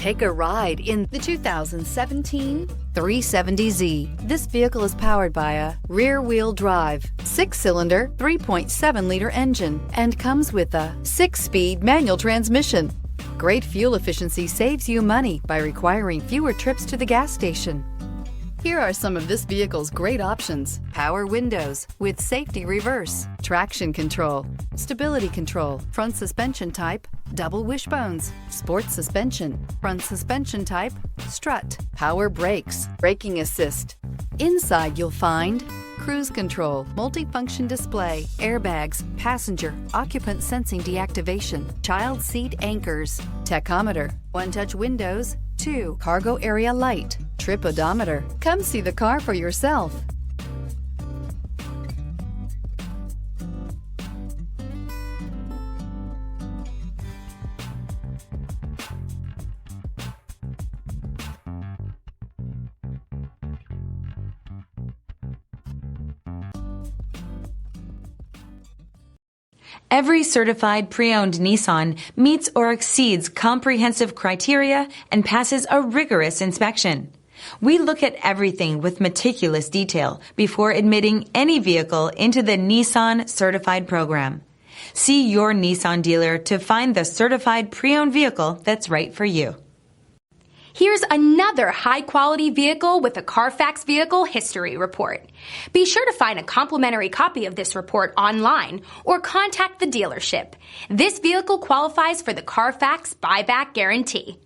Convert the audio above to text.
Take a ride in the 2017 370Z. This vehicle is powered by a rear-wheel drive, 6-cylinder, 3.7-liter engine, and comes with a 6-speed manual transmission. Great fuel efficiency saves you money by requiring fewer trips to the gas station. Here are some of this vehicle's great options: power windows with safety reverse, traction control, stability control, front suspension type, double wishbones, sports suspension, front suspension type, strut, power brakes, braking assist. Inside you'll find cruise control, multifunction display, airbags, passenger, occupant sensing deactivation, child seat anchors, tachometer, one-touch windows, 2 cargo area light, trip odometer. Come see the car for yourself. Every certified pre-owned Nissan meets or exceeds comprehensive criteria and passes a rigorous inspection. We look at everything with meticulous detail before admitting any vehicle into the Nissan Certified program. See your Nissan dealer to find the certified pre-owned vehicle that's right for you. Here's another high-quality vehicle with a Carfax Vehicle History Report. Be sure to find a complimentary copy of this report online or contact the dealership. This vehicle qualifies for the Carfax Buyback Guarantee.